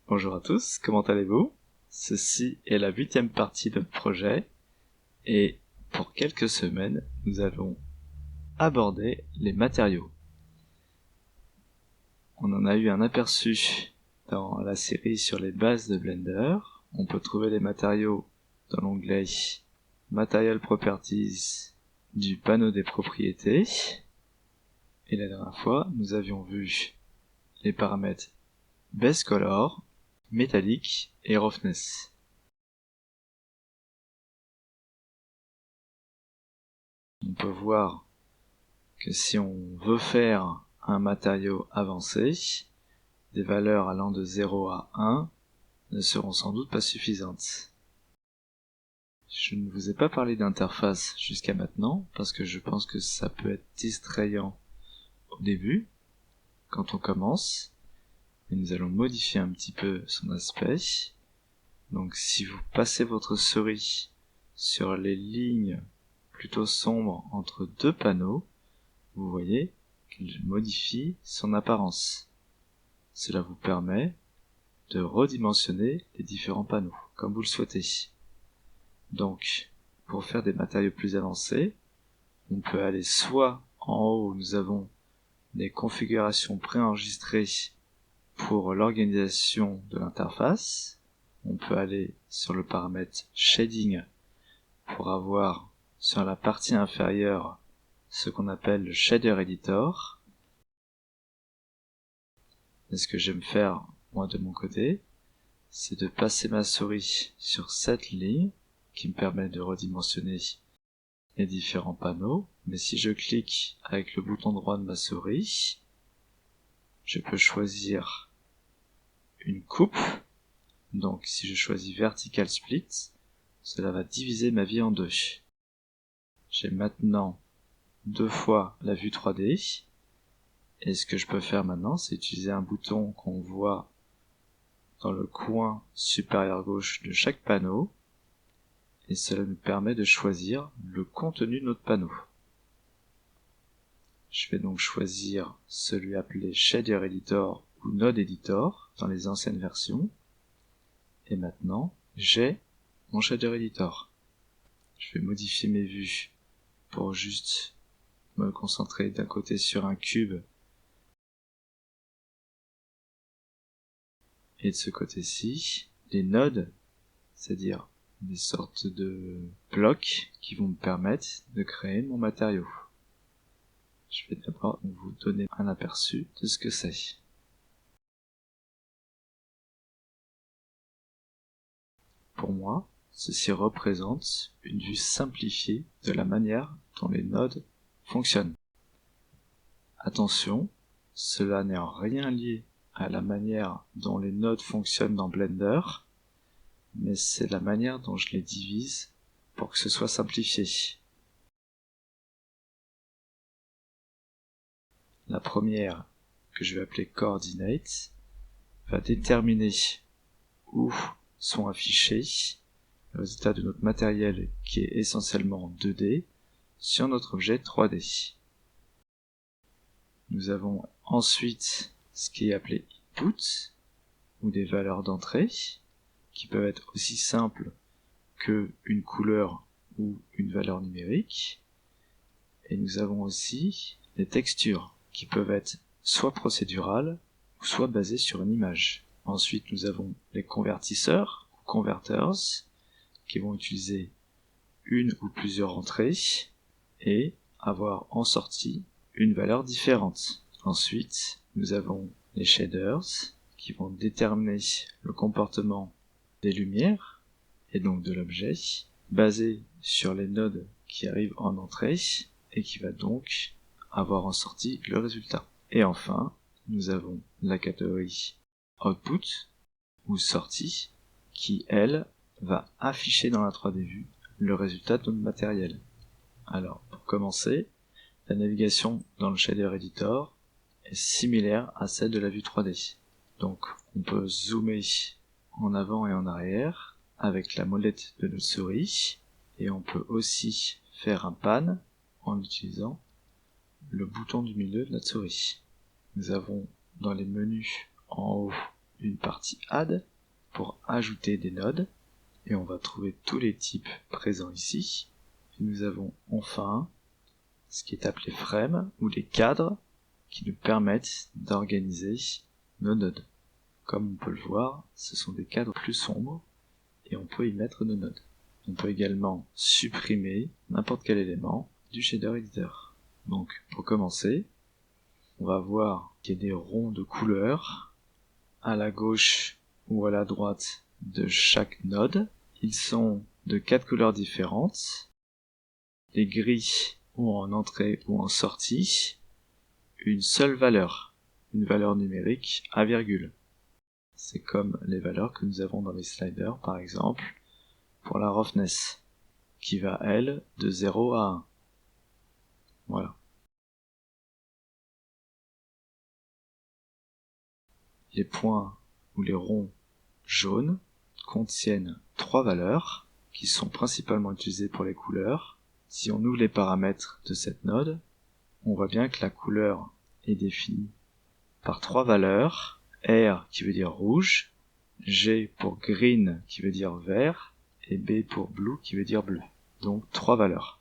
Bonjour à tous, comment allez-vous? Ceci est la 8e partie de notre projet, et pour quelques semaines, nous allons aborder les matériaux. On en a eu un aperçu dans la série sur les bases de Blender. On peut trouver les matériaux dans l'onglet Material Properties du panneau des propriétés. Et la dernière fois, nous avions vu les paramètres Base Color, Metallic et Roughness. On peut voir que si on veut faire un matériau avancé, des valeurs allant de 0 à 1 ne seront sans doute pas suffisantes. Je ne vous ai pas parlé d'interface jusqu'à maintenant, parce que je pense que ça peut être distrayant au début, quand on commence, mais nous allons modifier un petit peu son aspect. Donc si vous passez votre souris sur les lignes plutôt sombres entre deux panneaux, vous voyez qu'il modifie son apparence. Cela vous permet de redimensionner les différents panneaux, comme vous le souhaitez. Donc, pour faire des matériaux plus avancés, on peut aller soit en haut où nous avons des configurations préenregistrées pour l'organisation de l'interface. On peut aller sur le paramètre Shading pour avoir sur la partie inférieure ce qu'on appelle le Shader Editor. Et ce que j'aime faire, moi de mon côté, c'est de passer ma souris sur cette ligne qui me permet de redimensionner les différents panneaux. Mais si je clique avec le bouton droit de ma souris, je peux choisir une coupe. Donc si je choisis Vertical Split, cela va diviser ma vie en deux. J'ai maintenant deux fois la vue 3D. Et ce que je peux faire maintenant, c'est utiliser un bouton qu'on voit dans le coin supérieur gauche de chaque panneau, et cela nous permet de choisir le contenu de notre panneau. Je vais donc choisir celui appelé Shader Editor ou Node Editor dans les anciennes versions, et maintenant j'ai mon Shader Editor. Je vais modifier mes vues pour juste me concentrer d'un côté sur un cube et de ce côté-ci les nodes, c'est-à-dire des sortes de blocs qui vont me permettre de créer mon matériau. Je vais d'abord vous donner un aperçu de ce que c'est. Pour moi, ceci représente une vue simplifiée de la manière dont les nodes fonctionnent. Attention, cela n'est en rien lié à la manière dont les nodes fonctionnent dans Blender, mais c'est la manière dont je les divise pour que ce soit simplifié. La première, que je vais appeler Coordinate, va déterminer où sont affichés le résultat de notre matériel qui est essentiellement 2D sur notre objet 3D. Nous avons ensuite ce qui est appelé Input, ou des valeurs d'entrée, qui peuvent être aussi simples que une couleur ou une valeur numérique. Et nous avons aussi les textures, qui peuvent être soit procédurales, ou soit basées sur une image. Ensuite, nous avons les convertisseurs, ou converters, qui vont utiliser une ou plusieurs entrées, et avoir en sortie une valeur différente. Ensuite, nous avons les shaders, qui vont déterminer le comportement des lumières, et donc de l'objet, basé sur les nodes qui arrivent en entrée, et qui va donc avoir en sortie le résultat. Et enfin, nous avons la catégorie Output, ou sortie, qui, elle, va afficher dans la 3D vue le résultat de notre matériel. Alors, pour commencer, la navigation dans le Shader Editor est similaire à celle de la vue 3D. Donc, on peut zoomer en avant et en arrière avec la molette de notre souris, et on peut aussi faire un pan en utilisant le bouton du milieu de notre souris. Nous avons dans les menus en haut une partie add pour ajouter des nodes, et on va trouver tous les types présents ici. Et nous avons enfin ce qui est appelé frame, ou les cadres qui nous permettent d'organiser nos nodes. Comme on peut le voir, ce sont des cadres plus sombres, et on peut y mettre nos nodes. On peut également supprimer n'importe quel élément du shader editor. Donc, pour commencer, on va voir qu'il y a des ronds de couleurs à la gauche ou à la droite de chaque node. Ils sont de 4 couleurs différentes. Les gris ont en entrée ou en sortie une seule valeur, une valeur numérique à virgule. C'est comme les valeurs que nous avons dans les sliders, par exemple, pour la roughness, qui va, elle, de 0 à 1. Voilà. Les points ou les ronds jaunes contiennent 3 valeurs, qui sont principalement utilisées pour les couleurs. Si on ouvre les paramètres de cette node, on voit bien que la couleur est définie par 3 valeurs, R qui veut dire rouge, G pour green qui veut dire vert, et B pour blue qui veut dire bleu. Donc 3 valeurs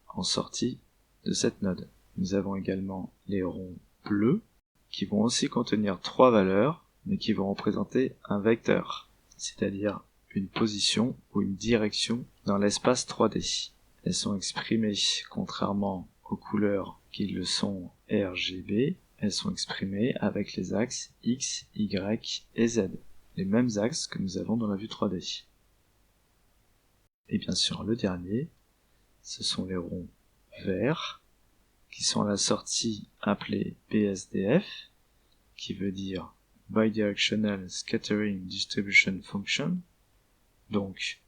en sortie de cette node. Nous avons également les ronds bleus qui vont aussi contenir 3 valeurs, mais qui vont représenter un vecteur, c'est-à-dire une position ou une direction dans l'espace 3D. Elles sont exprimées, contrairement aux couleurs qui le sont RGB, elles sont exprimées avec les axes X, Y et Z, les mêmes axes que nous avons dans la vue 3D. Et bien sûr, le dernier, ce sont les ronds verts, qui sont à la sortie appelée BSDF, qui veut dire Bidirectional Scattering Distribution Function, donc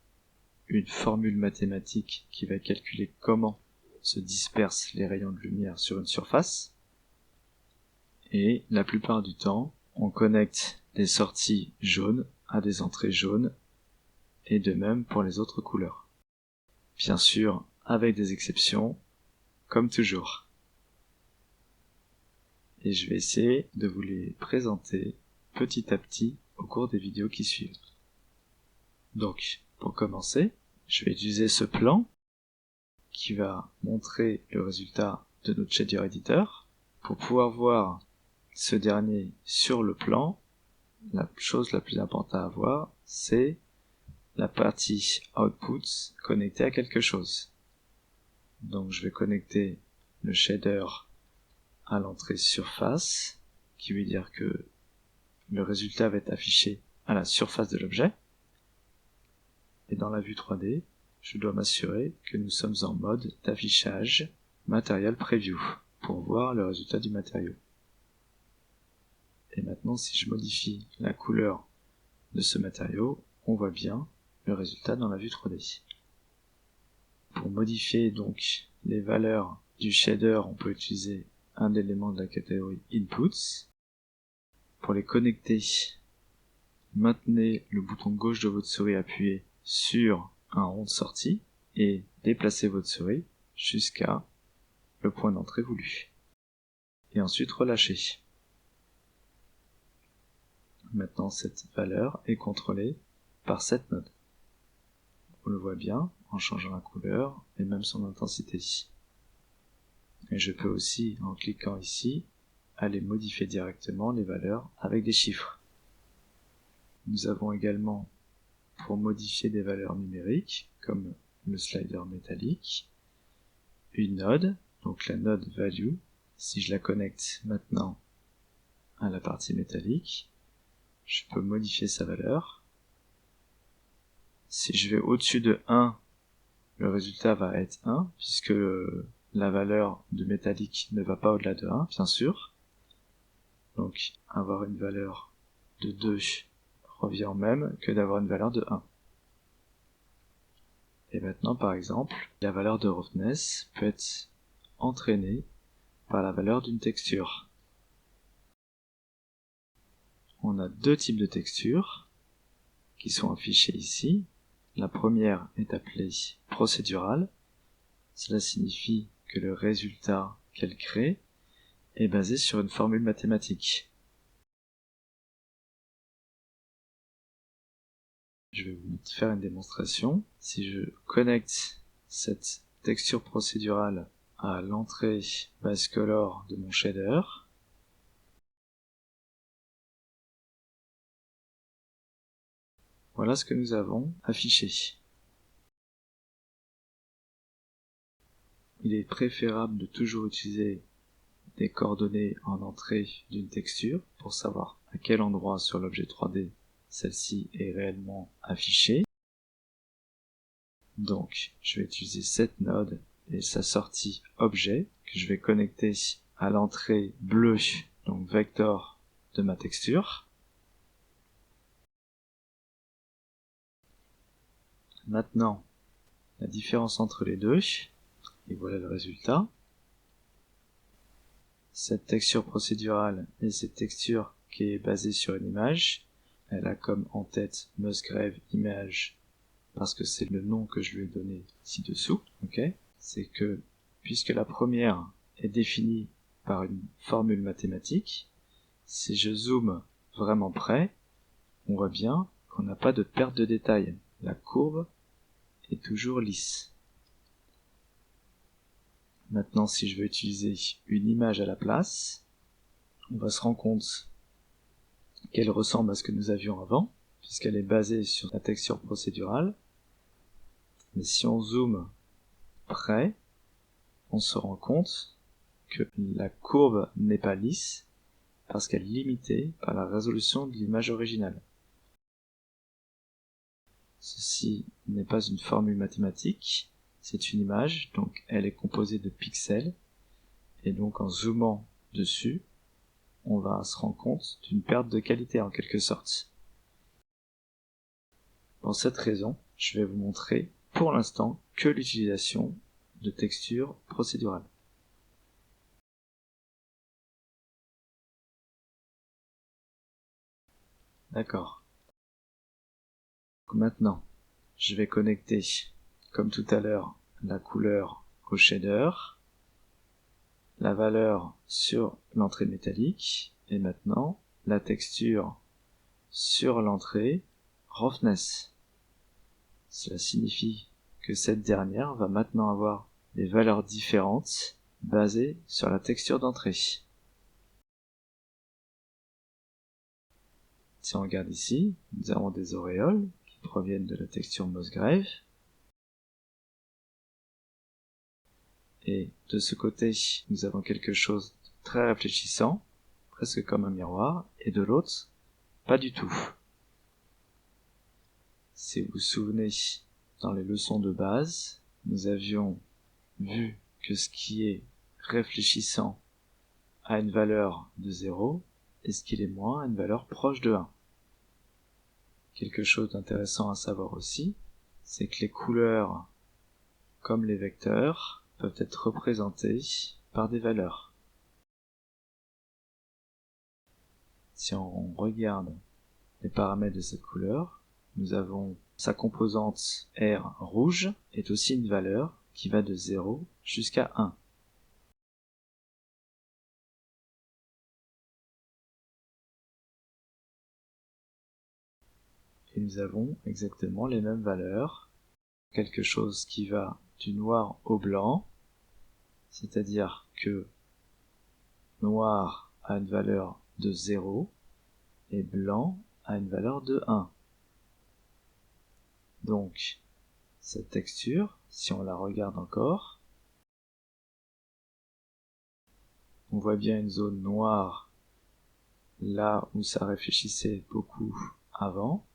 une formule mathématique qui va calculer comment se dispersent les rayons de lumière sur une surface. Et la plupart du temps, on connecte des sorties jaunes à des entrées jaunes, et de même pour les autres couleurs. Bien sûr, avec des exceptions, comme toujours. Et je vais essayer de vous les présenter petit à petit au cours des vidéos qui suivent. Donc, pour commencer, je vais utiliser ce plan qui va montrer le résultat de notre shader editor. Pour pouvoir voir ce dernier sur le plan, la chose la plus importante à avoir, c'est la partie outputs connectée à quelque chose. Donc je vais connecter le shader à l'entrée surface, qui veut dire que le résultat va être affiché à la surface de l'objet. Et dans la vue 3D, je dois m'assurer que nous sommes en mode d'affichage Material Preview pour voir le résultat du matériau. Et maintenant, si je modifie la couleur de ce matériau, on voit bien le résultat dans la vue 3D. Pour modifier donc les valeurs du shader, on peut utiliser un élément de la catégorie Inputs. Pour les connecter, maintenez le bouton gauche de votre souris appuyé sur un rond de sortie et déplacez votre souris jusqu'à le point d'entrée voulu. Et ensuite relâchez. Maintenant, cette valeur est contrôlée par cette node. On le voit bien en changeant la couleur et même son intensité. Et je peux aussi, en cliquant ici, aller modifier directement les valeurs avec des chiffres. Nous avons également, pour modifier des valeurs numériques, comme le slider métallique, une node, donc la node value. Si je la connecte maintenant à la partie métallique, je peux modifier sa valeur. Si je vais au-dessus de 1, le résultat va être 1, puisque la valeur de métallique ne va pas au-delà de 1, bien sûr. Donc, avoir une valeur de 2 revient au même que d'avoir une valeur de 1. Et maintenant, par exemple, la valeur de roughness peut être entraînée par la valeur d'une texture. On a deux types de textures qui sont affichées ici. La première est appelée procédurale. Cela signifie que le résultat qu'elle crée est basé sur une formule mathématique. Je vais vous faire une démonstration. Si je connecte cette texture procédurale à l'entrée base color de mon shader, voilà ce que nous avons affiché. Il est préférable de toujours utiliser des coordonnées en entrée d'une texture pour savoir à quel endroit sur l'objet 3D celle-ci est réellement affichée. Donc, je vais utiliser cette node et sa sortie objet que je vais connecter à l'entrée bleue, donc vector de ma texture. Maintenant, la différence entre les deux, et voilà le résultat. Cette texture procédurale et cette texture qui est basée sur une image, elle a comme en tête Musgrave Image parce que c'est le nom que je lui ai donné ci-dessous. Okay, c'est que puisque la première est définie par une formule mathématique, si je zoome vraiment près, on voit bien qu'on n'a pas de perte de détail. La courbe est toujours lisse. Maintenant, si je veux utiliser une image à la place, on va se rendre compte qu'elle ressemble à ce que nous avions avant, puisqu'elle est basée sur la texture procédurale. Mais si on zoome près, on se rend compte que la courbe n'est pas lisse, parce qu'elle est limitée par la résolution de l'image originale. Ceci n'est pas une formule mathématique, c'est une image, donc elle est composée de pixels, et donc en zoomant dessus, on va se rendre compte d'une perte de qualité en quelque sorte. Pour cette raison, je vais vous montrer pour l'instant que l'utilisation de textures procédurales. D'accord. Maintenant, je vais connecter, comme tout à l'heure, la couleur au shader, la valeur sur l'entrée métallique, et maintenant la texture sur l'entrée roughness. Cela signifie que cette dernière va maintenant avoir des valeurs différentes basées sur la texture d'entrée. Si on regarde ici, nous avons des auréoles qui proviennent de la texture Musgrave. Et de ce côté, nous avons quelque chose de très réfléchissant, presque comme un miroir, et de l'autre, pas du tout. Si vous vous souvenez, dans les leçons de base, nous avions vu que ce qui est réfléchissant a une valeur de 0, et ce qui est moins a une valeur proche de 1. Quelque chose d'intéressant à savoir aussi, c'est que les couleurs, comme les vecteurs, peuvent être représentés par des valeurs. Si on regarde les paramètres de cette couleur, nous avons sa composante R rouge est aussi une valeur qui va de 0 jusqu'à 1. Et nous avons exactement les mêmes valeurs, quelque chose qui va du noir au blanc, c'est-à-dire que noir a une valeur de 0 et blanc a une valeur de 1. Donc, cette texture, si on la regarde encore, on voit bien une zone noire là où ça réfléchissait beaucoup avant,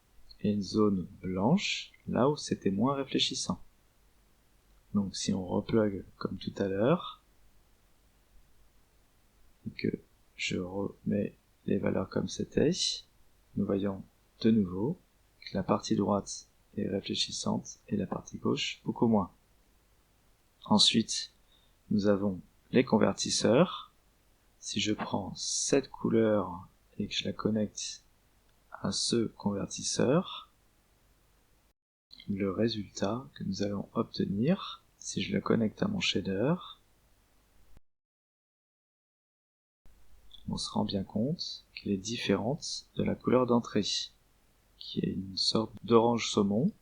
et une zone blanche là où c'était moins réfléchissant. Donc si on replug comme tout à l'heure, et que je remets les valeurs comme c'était, nous voyons de nouveau que la partie droite est réfléchissante et la partie gauche beaucoup moins. Ensuite, nous avons les convertisseurs. Si je prends cette couleur et que je la connecte à ce convertisseur, le résultat que nous allons obtenir, si je la connecte à mon shader, on se rend bien compte qu'elle est différente de la couleur d'entrée, qui qui est une sorte d'orange saumon.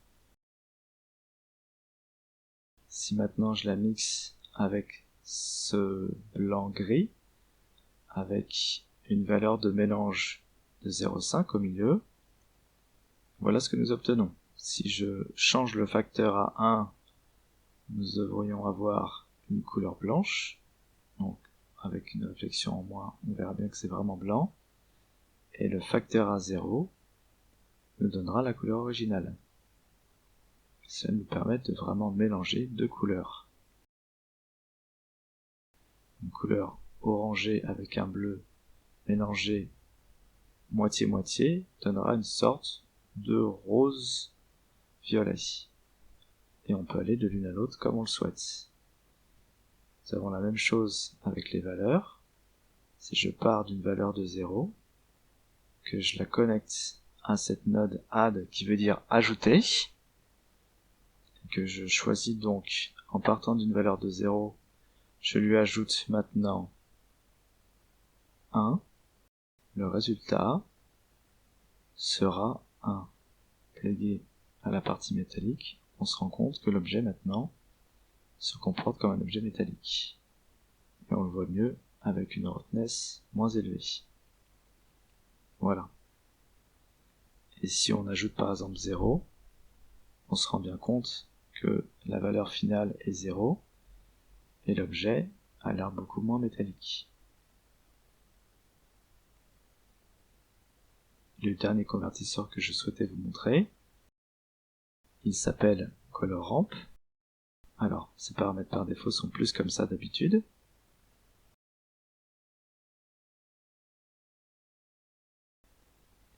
Si maintenant je la mixe avec ce blanc gris, avec une valeur de mélange de 0,5 au milieu, voilà ce que nous obtenons. Si je change le facteur à 1, nous devrions avoir une couleur blanche, donc avec une réflexion en moins, on verra bien que c'est vraiment blanc, et le facteur à 0 nous donnera la couleur originale. Ça nous permet de vraiment mélanger deux couleurs. Une couleur orangée avec un bleu mélangé moitié-moitié donnera une sorte de rose violet. Et on peut aller de l'une à l'autre comme on le souhaite. Nous avons la même chose avec les valeurs. Si je pars d'une valeur de 0, que je la connecte à cette node add qui veut dire ajouter, que je choisis donc en partant d'une valeur de 0, je lui ajoute maintenant 1, le résultat sera 1. Légué à la partie métallique, on se rend compte que l'objet maintenant se comporte comme un objet métallique. Et on le voit mieux avec une roughness moins élevée. Voilà. Et si on ajoute par exemple 0, on se rend bien compte que la valeur finale est 0 et l'objet a l'air beaucoup moins métallique. Le dernier convertisseur que je souhaitais vous montrer, il s'appelle ColorRamp. Alors, ces paramètres par défaut sont plus comme ça d'habitude.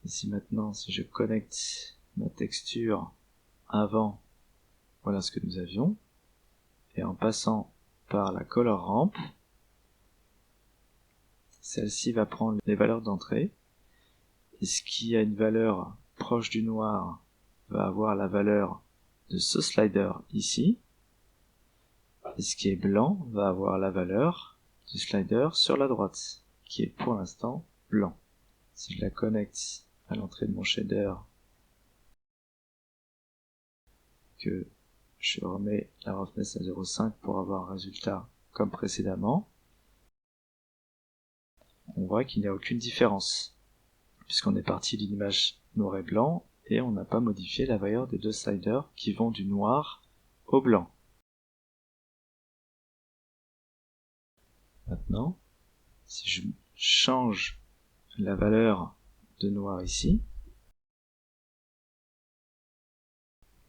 Ici maintenant, si je connecte ma texture avant, voilà ce que nous avions. Et en passant par la ColorRamp, celle-ci va prendre les valeurs d'entrée. Et ce qui a une valeur proche du noir va avoir la valeur de ce slider ici. Et ce qui est blanc va avoir la valeur du slider sur la droite, qui est pour l'instant blanc. Si je la connecte à l'entrée de mon shader, que je remets la roughness à 0,5 pour avoir un résultat comme précédemment, on voit qu'il n'y a aucune différence, puisqu'on est parti d'une image noir et blanc, et on n'a pas modifié la valeur des deux sliders qui vont du noir au blanc. Maintenant, si je change la valeur de noir ici,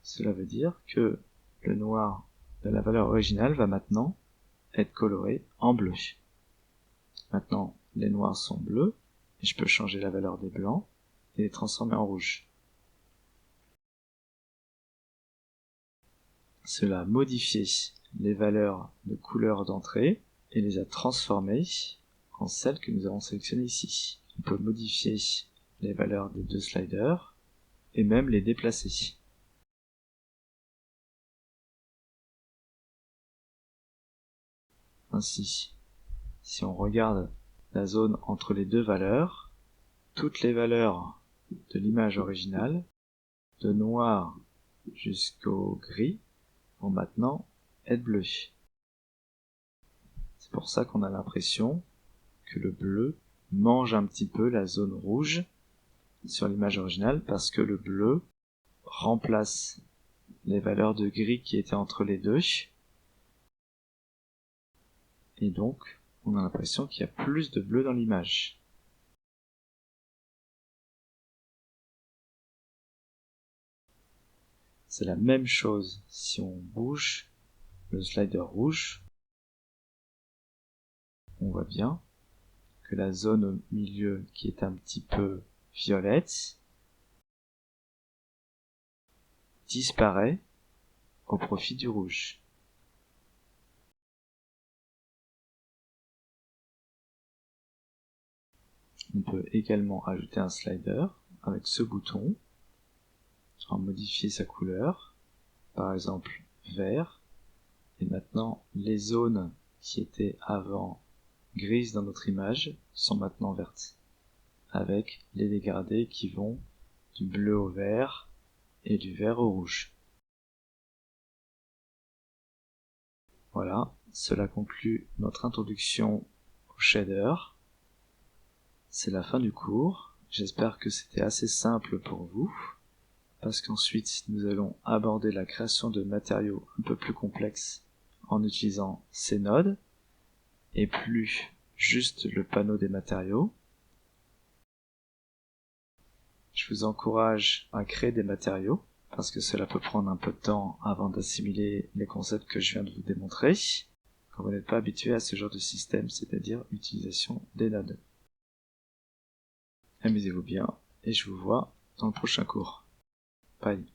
cela veut dire que le noir de la valeur originale va maintenant être coloré en bleu. Maintenant, les noirs sont bleus, et je peux changer la valeur des blancs et les transformer en rouge. Cela a modifié les valeurs de couleur d'entrée et les a transformées en celles que nous avons sélectionnées ici. On peut modifier les valeurs des deux sliders et même les déplacer. Ainsi, si on regarde la zone entre les deux valeurs, toutes les valeurs de l'image originale, de noir jusqu'au gris, vont maintenant être bleues. C'est pour ça qu'on a l'impression que le bleu mange un petit peu la zone rouge sur l'image originale, parce que le bleu remplace les valeurs de gris qui étaient entre les deux, et donc on a l'impression qu'il y a plus de bleu dans l'image. C'est la même chose si on bouge le slider rouge. On voit bien que la zone au milieu qui est un petit peu violette disparaît au profit du rouge. On peut également ajouter un slider avec ce bouton, en modifier sa couleur, par exemple vert, et maintenant les zones qui étaient avant grises dans notre image sont maintenant vertes, avec les dégradés qui vont du bleu au vert et du vert au rouge. Voilà, cela conclut notre introduction au shader. C'est la fin du cours. J'espère que c'était assez simple pour vous, parce qu'ensuite nous allons aborder la création de matériaux un peu plus complexes en utilisant ces nodes, et plus juste le panneau des matériaux. Je vous encourage à créer des matériaux, parce que cela peut prendre un peu de temps avant d'assimiler les concepts que je viens de vous démontrer, quand vous n'êtes pas habitué à ce genre de système, c'est-à-dire utilisation des nodes. Amusez-vous bien, et je vous vois dans le prochain cours. Bye.